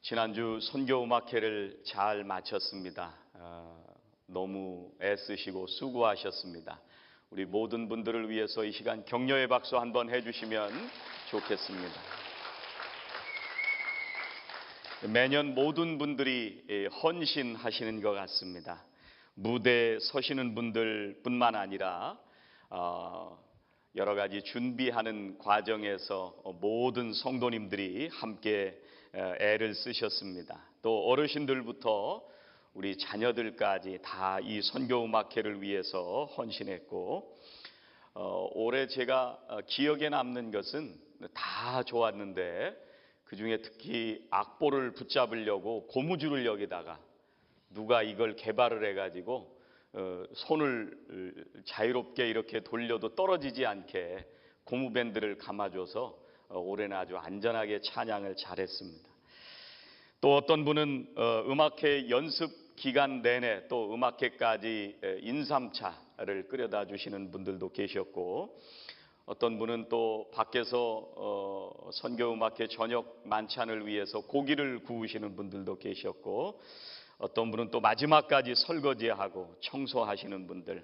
지난주 선교 음악회를 잘 마쳤습니다. 너무 애쓰시고 수고하셨습니다. 우리 모든 분들을 위해서 이 시간 격려의 박수 한번 해주시면 좋겠습니다. 매년 모든 분들이 헌신하시는 것 같습니다. 무대에 서시는 분들 뿐만 아니라 여러 가지 준비하는 과정에서 모든 성도님들이 함께 애를 쓰셨습니다. 또 어르신들부터 우리 자녀들까지 다 이 선교음악회를 위해서 헌신했고, 올해 제가 기억에 남는 것은 다 좋았는데 그 중에 특히 악보를 붙잡으려고 고무줄을 여기다가 누가 이걸 개발을 해가지고 손을 자유롭게 이렇게 돌려도 떨어지지 않게 고무밴드를 감아줘서 올해는 아주 안전하게 찬양을 잘했습니다. 또 어떤 분은 음악회 연습 기간 내내 또 음악회까지 인삼차를 끓여다 주시는 분들도 계셨고, 어떤 분은 또 밖에서 선교음악회 저녁 만찬을 위해서 고기를 구우시는 분들도 계셨고, 어떤 분은 또 마지막까지 설거지하고 청소하시는 분들,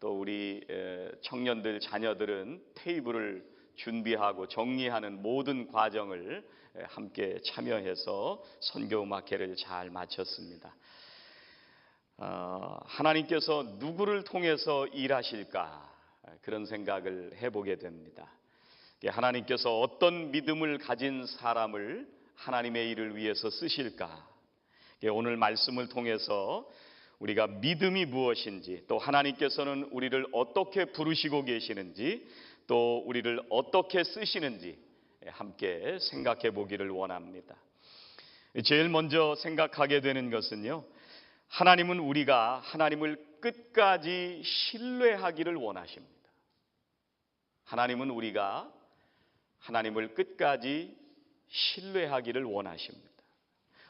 또 우리 청년들 자녀들은 테이블을 준비하고 정리하는 모든 과정을 함께 참여해서 선교음악회를 잘 마쳤습니다. 하나님께서 누구를 통해서 일하실까 그런 생각을 해보게 됩니다. 하나님께서 어떤 믿음을 가진 사람을 하나님의 일을 위해서 쓰실까? 오늘 말씀을 통해서 우리가 믿음이 무엇인지, 또 하나님께서는 우리를 어떻게 부르시고 계시는지, 또 우리를 어떻게 쓰시는지 함께 생각해 보기를 원합니다. 제일 먼저 생각하게 되는 것은요, 하나님은 우리가 하나님을 끝까지 신뢰하기를 원하십니다. 하나님은 우리가 하나님을 끝까지 신뢰하기를 원하십니다.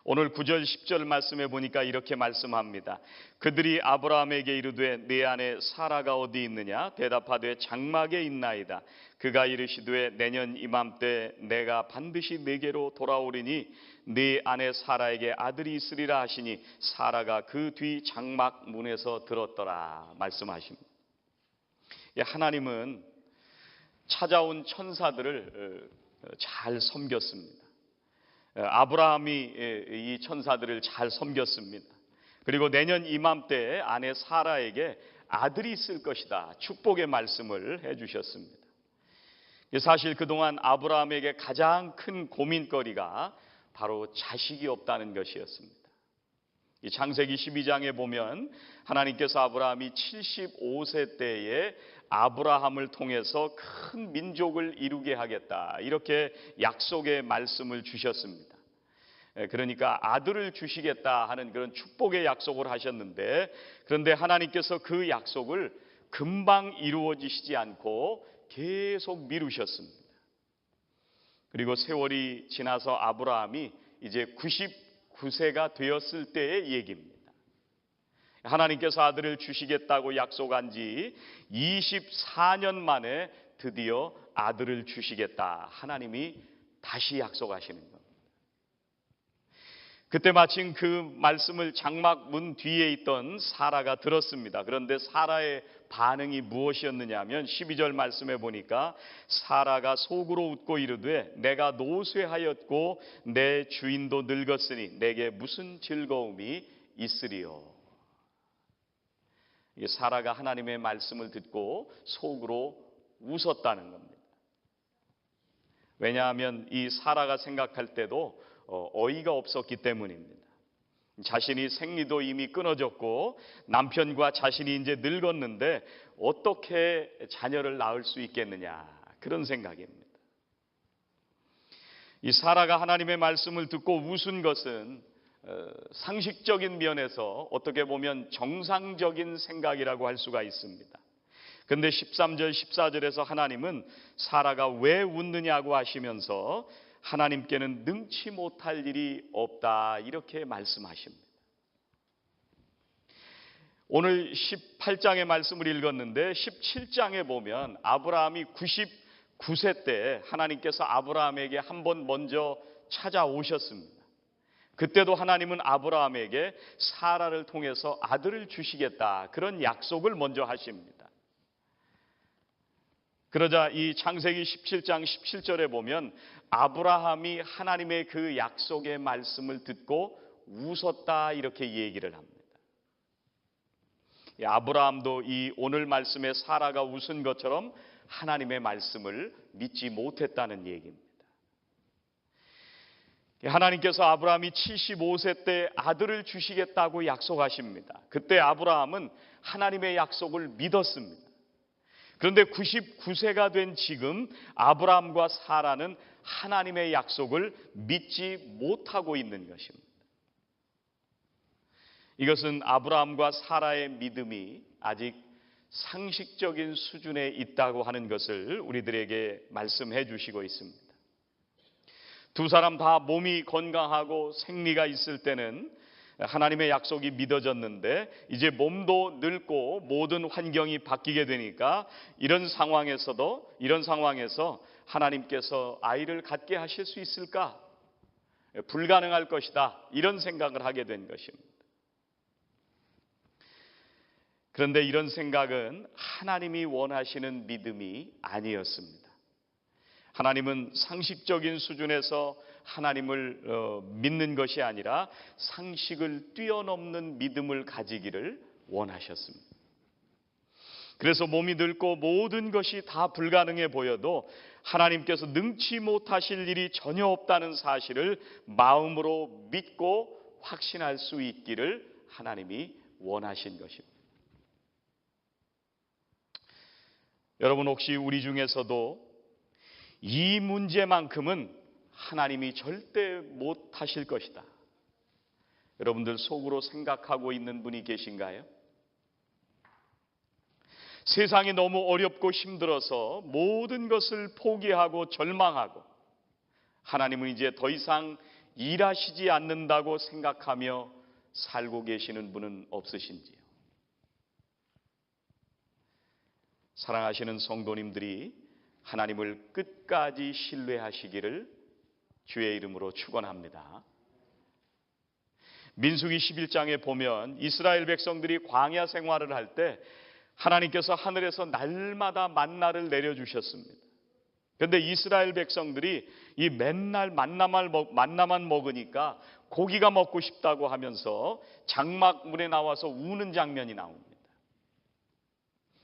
오늘 9절 10절 말씀에 보니까 이렇게 말씀합니다. 그들이 아브라함에게 이르되 네 아내 사라가 어디 있느냐? 대답하되 장막에 있나이다. 그가 이르시되 내년 이맘때 내가 반드시 네게로 돌아오리니 네 아내 사라에게 아들이 있으리라 하시니 사라가 그 뒤 장막 문에서 들었더라 말씀하십니다. 하나님은 찾아온 천사들을 잘 섬겼습니다. 아브라함이 이 천사들을 잘 섬겼습니다. 그리고 내년 이맘때 아내 사라에게 아들이 있을 것이다 축복의 말씀을 해주셨습니다. 사실 그동안 아브라함에게 가장 큰 고민거리가 바로 자식이 없다는 것이었습니다. 이 창세기 12장에 보면 하나님께서 아브라함이 75세 때에 아브라함을 통해서 큰 민족을 이루게 하겠다 이렇게 약속의 말씀을 주셨습니다. 그러니까 아들을 주시겠다 하는 그런 축복의 약속을 하셨는데, 그런데 하나님께서 그 약속을 금방 이루어지시지 않고 계속 미루셨습니다. 그리고 세월이 지나서 아브라함이 이제 99세가 되었을 때의 얘기입니다. 하나님께서 아들을 주시겠다고 약속한 지 24년 만에 드디어 아들을 주시겠다 하나님이 다시 약속하시는 겁니다. 그때 마침 그 말씀을 장막 문 뒤에 있던 사라가 들었습니다. 그런데 사라의 반응이 무엇이었느냐 하면 12절 말씀에 보니까 사라가 속으로 웃고 이르되 내가 노쇠하였고 내 주인도 늙었으니 내게 무슨 즐거움이 있으리요. 사라가 하나님의 말씀을 듣고 속으로 웃었다는 겁니다. 왜냐하면 이 사라가 생각할 때도 어이가 없었기 때문입니다. 자신이 생리도 이미 끊어졌고 남편과 자신이 이제 늙었는데 어떻게 자녀를 낳을 수 있겠느냐 그런 생각입니다. 이 사라가 하나님의 말씀을 듣고 웃은 것은 상식적인 면에서 어떻게 보면 정상적인 생각이라고 할 수가 있습니다. 그런데 13절 14절에서 하나님은 사라가 왜 웃느냐고 하시면서 하나님께는 능치 못할 일이 없다 이렇게 말씀하십니다. 오늘 18장의 말씀을 읽었는데 17장에 보면 아브라함이 99세 때 하나님께서 아브라함에게 한번 먼저 찾아오셨습니다. 그때도 하나님은 아브라함에게 사라를 통해서 아들을 주시겠다, 그런 약속을 먼저 하십니다. 그러자 이 창세기 17장 17절에 보면 아브라함이 하나님의 그 약속의 말씀을 듣고 웃었다, 이렇게 얘기를 합니다. 아브라함도 이 오늘 말씀에 사라가 웃은 것처럼 하나님의 말씀을 믿지 못했다는 얘기입니다. 하나님께서 아브라함이 75세 때 아들을 주시겠다고 약속하십니다. 그때 아브라함은 하나님의 약속을 믿었습니다. 그런데 99세가 된 지금 아브라함과 사라는 하나님의 약속을 믿지 못하고 있는 것입니다. 이것은 아브라함과 사라의 믿음이 아직 상식적인 수준에 있다고 하는 것을 우리들에게 말씀해 주시고 있습니다. 두 사람 다 몸이 건강하고 생리가 있을 때는 하나님의 약속이 믿어졌는데, 이제 몸도 늙고 모든 환경이 바뀌게 되니까 이런 상황에서 하나님께서 아이를 갖게 하실 수 있을까? 불가능할 것이다, 이런 생각을 하게 된 것입니다. 그런데 이런 생각은 하나님이 원하시는 믿음이 아니었습니다. 하나님은 상식적인 수준에서 하나님을 믿는 것이 아니라 상식을 뛰어넘는 믿음을 가지기를 원하셨습니다. 그래서 몸이 늙고 모든 것이 다 불가능해 보여도 하나님께서 능치 못하실 일이 전혀 없다는 사실을 마음으로 믿고 확신할 수 있기를 하나님이 원하신 것입니다. 여러분, 혹시 우리 중에서도 이 문제만큼은 하나님이 절대 못하실 것이다, 여러분들 속으로 생각하고 있는 분이 계신가요? 세상이 너무 어렵고 힘들어서 모든 것을 포기하고 절망하고 하나님은 이제 더 이상 일하시지 않는다고 생각하며 살고 계시는 분은 없으신지요? 사랑하시는 성도님들이 하나님을 끝까지 신뢰하시기를 주의 이름으로 축원합니다. 민수기 11장에 보면 이스라엘 백성들이 광야 생활을 할 때 하나님께서 하늘에서 날마다 만나를 내려주셨습니다. 그런데 이스라엘 백성들이 이 맨날 만나만 먹으니까 고기가 먹고 싶다고 하면서 장막문에 나와서 우는 장면이 나옵니다.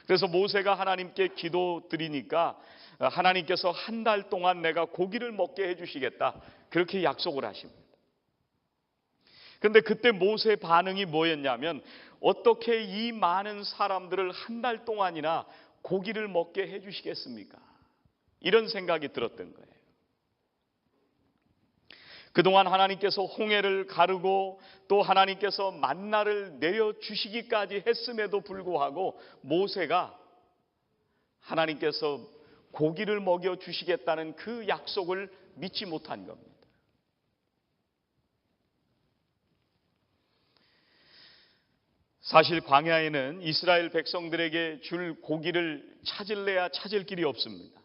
그래서 모세가 하나님께 기도드리니까 하나님께서 한 달 동안 내가 고기를 먹게 해주시겠다, 그렇게 약속을 하십니다. 그런데 그때 모세의 반응이 뭐였냐면, 어떻게 이 많은 사람들을 한 달 동안이나 고기를 먹게 해주시겠습니까? 이런 생각이 들었던 거예요. 그동안 하나님께서 홍해를 가르고 또 하나님께서 만나를 내려주시기까지 했음에도 불구하고 모세가 하나님께서 고기를 먹여주시겠다는 그 약속을 믿지 못한 겁니다. 사실 광야에는 이스라엘 백성들에게 줄 고기를 찾을래야 찾을 길이 없습니다.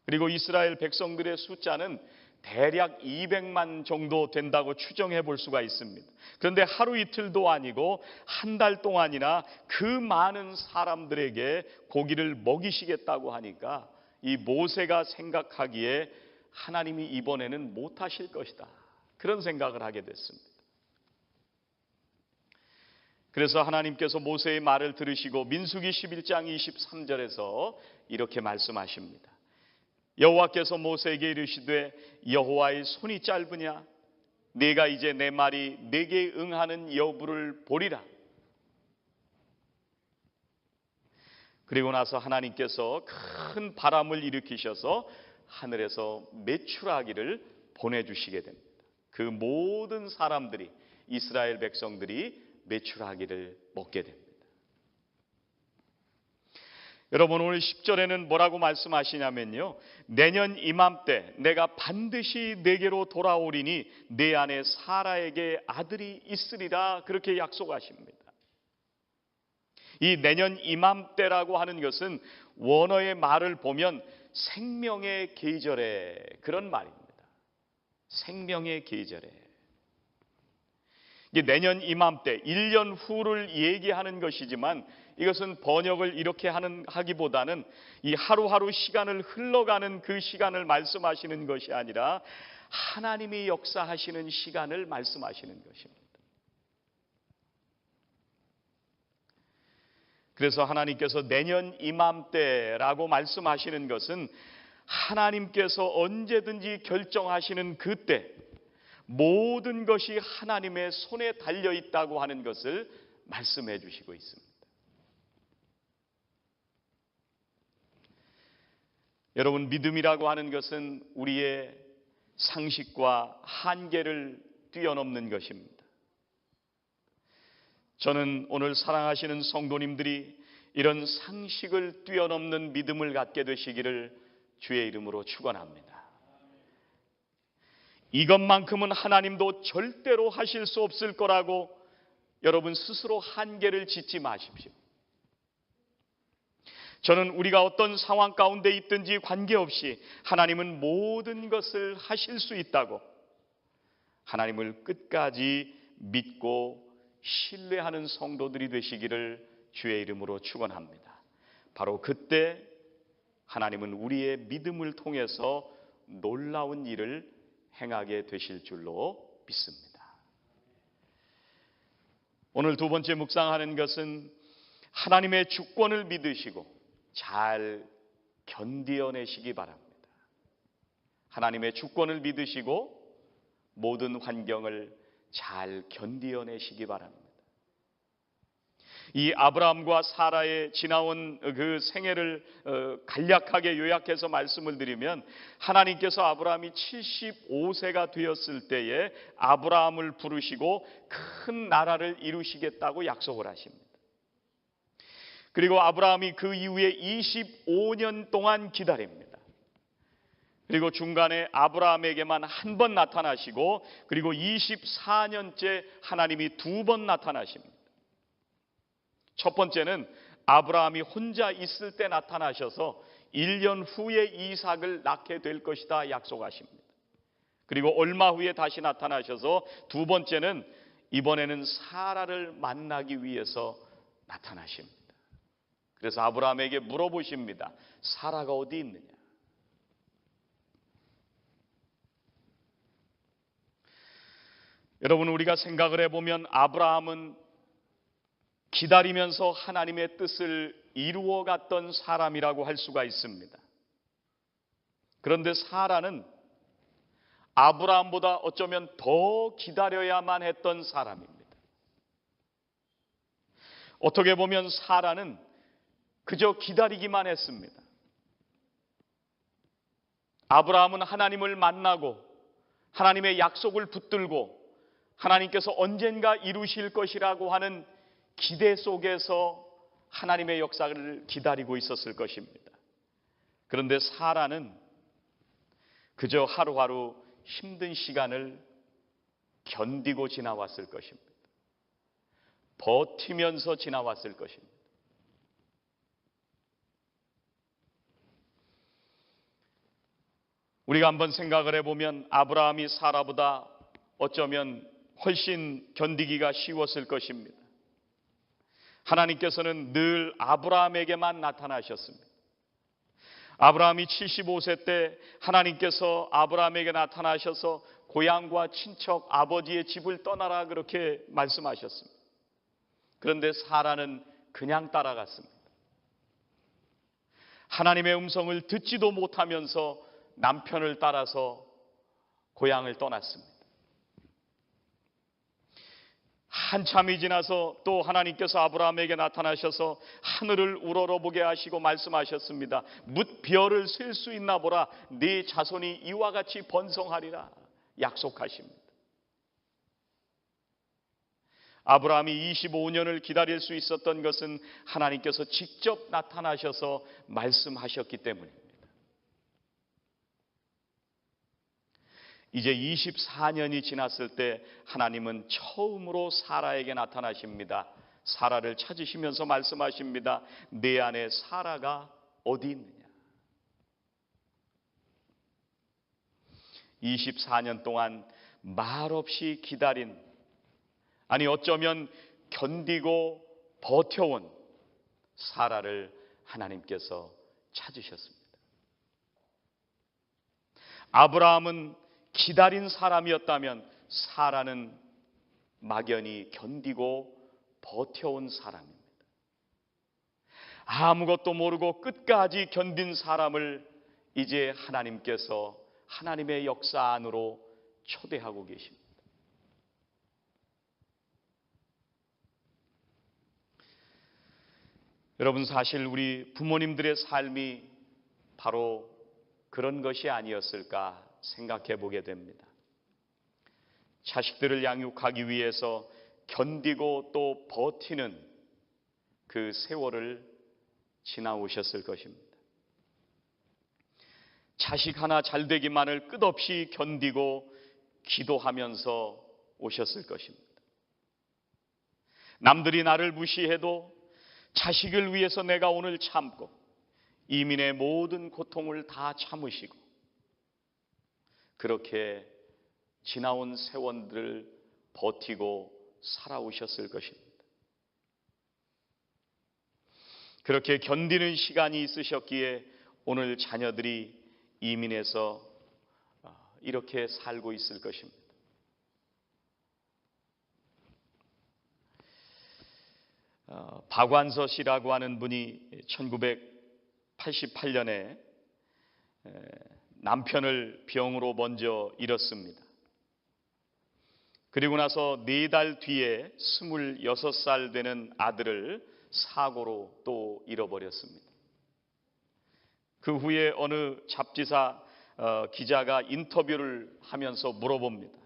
그리고 이스라엘 백성들의 숫자는 대략 200만 정도 된다고 추정해 볼 수가 있습니다. 그런데 하루 이틀도 아니고 한 달 동안이나 그 많은 사람들에게 고기를 먹이시겠다고 하니까 이 모세가 생각하기에 하나님이 이번에는 못하실 것이다, 그런 생각을 하게 됐습니다. 그래서 하나님께서 모세의 말을 들으시고 민수기 11장 23절에서 이렇게 말씀하십니다. 여호와께서 모세에게 이르시되 여호와의 손이 짧으냐? 네가 이제 내 말이 네게 응하는 여부를 보리라. 그리고 나서 하나님께서 큰 바람을 일으키셔서 하늘에서 메추라기를 보내주시게 됩니다. 그 모든 사람들이, 이스라엘 백성들이 메추라기를 먹게 됩니다. 여러분, 오늘 10절에는 뭐라고 말씀하시냐면요, 내년 이맘때 내가 반드시 내게로 돌아오리니 내 안에 사라에게 아들이 있으리라, 그렇게 약속하십니다. 이 내년 이맘때라고 하는 것은 원어의 말을 보면 생명의 계절에, 그런 말입니다. 생명의 계절에. 이게 내년 이맘때 1년 후를 얘기하는 것이지만 이것은 번역을 이렇게 하기보다는 이 하루하루 시간을 흘러가는 그 시간을 말씀하시는 것이 아니라 하나님이 역사하시는 시간을 말씀하시는 것입니다. 그래서 하나님께서 내년 이맘때라고 말씀하시는 것은 하나님께서 언제든지 결정하시는 그때 모든 것이 하나님의 손에 달려 있다고 하는 것을 말씀해 주시고 있습니다. 여러분, 믿음이라고 하는 것은 우리의 상식과 한계를 뛰어넘는 것입니다. 저는 오늘 사랑하시는 성도님들이 이런 상식을 뛰어넘는 믿음을 갖게 되시기를 주의 이름으로 축원합니다. 이것만큼은 하나님도 절대로 하실 수 없을 거라고 여러분 스스로 한계를 짓지 마십시오. 저는 우리가 어떤 상황 가운데 있든지 관계없이 하나님은 모든 것을 하실 수 있다고 하나님을 끝까지 믿고 신뢰하는 성도들이 되시기를 주의 이름으로 축원합니다. 바로 그때 하나님은 우리의 믿음을 통해서 놀라운 일을 행하게 되실 줄로 믿습니다. 오늘 두 번째 묵상하는 것은 하나님의 주권을 믿으시고 잘 견디어내시기 바랍니다. 하나님의 주권을 믿으시고 모든 환경을 잘 견디어내시기 바랍니다. 이 아브라함과 사라의 지나온 그 생애를 간략하게 요약해서 말씀을 드리면 하나님께서 아브라함이 75세가 되었을 때에 아브라함을 부르시고 큰 나라를 이루시겠다고 약속을 하십니다. 그리고 아브라함이 그 이후에 25년 동안 기다립니다. 그리고 중간에 아브라함에게만 한 번 나타나시고 그리고 24년째 하나님이 두 번 나타나십니다. 첫 번째는 아브라함이 혼자 있을 때 나타나셔서 1년 후에 이삭을 낳게 될 것이다 약속하십니다. 그리고 얼마 후에 다시 나타나셔서 두 번째는 이번에는 사라를 만나기 위해서 나타나십니다. 그래서 아브라함에게 물어보십니다. 사라가 어디 있느냐? 여러분, 우리가 생각을 해보면 아브라함은 기다리면서 하나님의 뜻을 이루어갔던 사람이라고 할 수가 있습니다. 그런데 사라는 아브라함보다 어쩌면 더 기다려야만 했던 사람입니다. 어떻게 보면 사라는 그저 기다리기만 했습니다. 아브라함은 하나님을 만나고 하나님의 약속을 붙들고 하나님께서 언젠가 이루실 것이라고 하는 기대 속에서 하나님의 역사를 기다리고 있었을 것입니다. 그런데 사라는 그저 하루하루 힘든 시간을 견디고 지나왔을 것입니다. 버티면서 지나왔을 것입니다. 우리가 한번 생각을 해보면 아브라함이 사라보다 어쩌면 훨씬 견디기가 쉬웠을 것입니다. 하나님께서는 늘 아브라함에게만 나타나셨습니다. 아브라함이 75세 때 하나님께서 아브라함에게 나타나셔서 고향과 친척 아버지의 집을 떠나라 그렇게 말씀하셨습니다. 그런데 사라는 그냥 따라갔습니다. 하나님의 음성을 듣지도 못하면서 남편을 따라서 고향을 떠났습니다. 한참이 지나서 또 하나님께서 아브라함에게 나타나셔서 하늘을 우러러보게 하시고 말씀하셨습니다. 뭇 별을 셀 수 있나 보라. 네 자손이 이와 같이 번성하리라 약속하십니다. 아브라함이 25년을 기다릴 수 있었던 것은 하나님께서 직접 나타나셔서 말씀하셨기 때문입니다. 이제 24년이 지났을 때 하나님은 처음으로 사라에게 나타나십니다. 사라를 찾으시면서 말씀하십니다. 내 안에 사라가 어디 있느냐? 24년 동안 말없이 기다린 아니 어쩌면 견디고 버텨온 사라를 하나님께서 찾으셨습니다. 아브라함은 기다린 사람이었다면 사라는 막연히 견디고 버텨온 사람입니다. 아무것도 모르고 끝까지 견딘 사람을 이제 하나님께서 하나님의 역사 안으로 초대하고 계십니다. 여러분, 사실 우리 부모님들의 삶이 바로 그런 것이 아니었을까 생각해 보게 됩니다. 자식들을 양육하기 위해서 견디고 또 버티는 그 세월을 지나오셨을 것입니다. 자식 하나 잘 되기만을 끝없이 견디고 기도하면서 오셨을 것입니다. 남들이 나를 무시해도 자식을 위해서 내가 오늘 참고 이민의 모든 고통을 다 참으시고 그렇게 지나온 세월들을 버티고 살아오셨을 것입니다. 그렇게 견디는 시간이 있으셨기에 오늘 자녀들이 이민해서 이렇게 살고 있을 것입니다. 박완서 씨라고 하는 분이 1988년에 남편을 병으로 먼저 잃었습니다. 그리고 나서 4달 뒤에 26살 되는 아들을 사고로 또 잃어버렸습니다. 그 후에 어느 잡지사 기자가 인터뷰를 하면서 물어봅니다.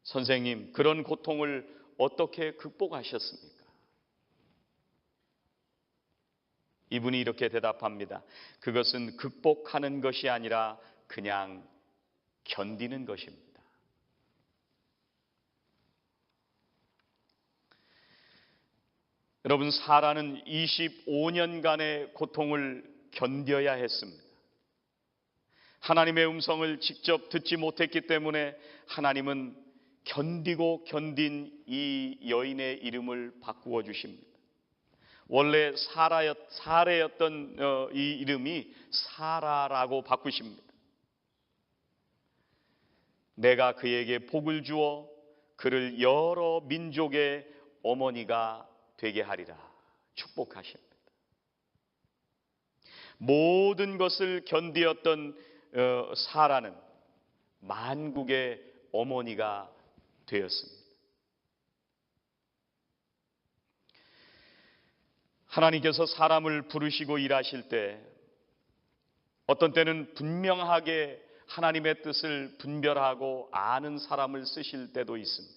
선생님, 그런 고통을 어떻게 극복하셨습니까? 이분이 이렇게 대답합니다. 그것은 극복하는 것이 아니라 그냥 견디는 것입니다. 여러분, 사라는 25년간의 고통을 견뎌야 했습니다. 하나님의 음성을 직접 듣지 못했기 때문에 하나님은 견디고 견딘 이 여인의 이름을 바꾸어 주십니다. 원래 사레였던 이 이름이 사라라고 바꾸십니다. 내가 그에게 복을 주어 그를 여러 민족의 어머니가 되게 하리라 축복하십니다. 모든 것을 견디었던 사라는 만국의 어머니가 되었습니다. 하나님께서 사람을 부르시고 일하실 때 어떤 때는 분명하게 하나님의 뜻을 분별하고 아는 사람을 쓰실 때도 있습니다.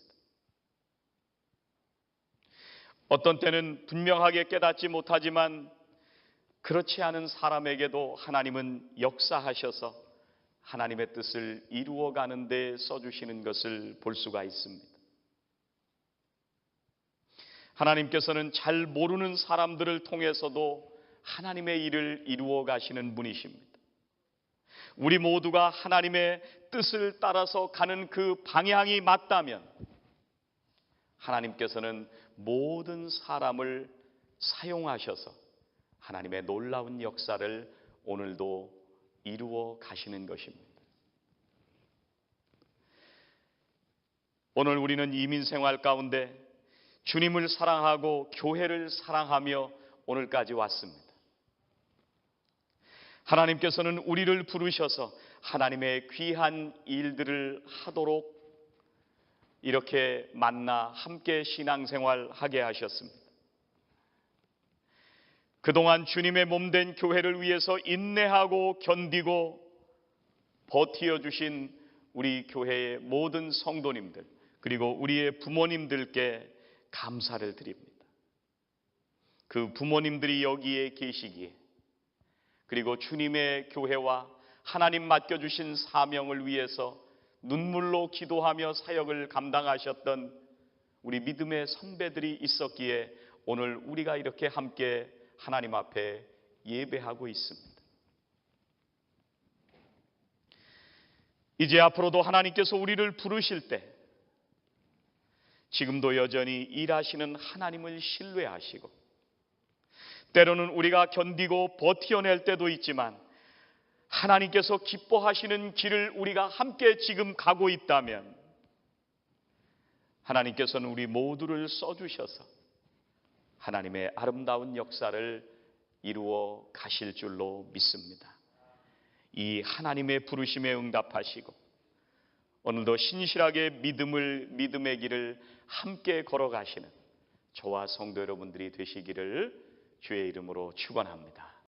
어떤 때는 분명하게 깨닫지 못하지만 그렇지 않은 사람에게도 하나님은 역사하셔서 하나님의 뜻을 이루어가는 데 써주시는 것을 볼 수가 있습니다. 하나님께서는 잘 모르는 사람들을 통해서도 하나님의 일을 이루어 가시는 분이십니다. 우리 모두가 하나님의 뜻을 따라서 가는 그 방향이 맞다면 하나님께서는 모든 사람을 사용하셔서 하나님의 놀라운 역사를 오늘도 이루어 가시는 것입니다. 오늘 우리는 이민 생활 가운데 주님을 사랑하고 교회를 사랑하며 오늘까지 왔습니다. 하나님께서는 우리를 부르셔서 하나님의 귀한 일들을 하도록 이렇게 만나 함께 신앙생활하게 하셨습니다. 그동안 주님의 몸된 교회를 위해서 인내하고 견디고 버티어 주신 우리 교회의 모든 성도님들 그리고 우리의 부모님들께 감사를 드립니다. 그 부모님들이 여기에 계시기에 그리고 주님의 교회와 하나님 맡겨주신 사명을 위해서 눈물로 기도하며 사역을 감당하셨던 우리 믿음의 선배들이 있었기에 오늘 우리가 이렇게 함께 하나님 앞에 예배하고 있습니다. 이제 앞으로도 하나님께서 우리를 부르실 때 지금도 여전히 일하시는 하나님을 신뢰하시고, 때로는 우리가 견디고 버텨낼 때도 있지만 하나님께서 기뻐하시는 길을 우리가 함께 지금 가고 있다면 하나님께서는 우리 모두를 써주셔서 하나님의 아름다운 역사를 이루어 가실 줄로 믿습니다. 이 하나님의 부르심에 응답하시고 오늘도 신실하게 믿음의 길을 함께 걸어가시는 저와 성도 여러분들이 되시기를 주의 이름으로 축원합니다.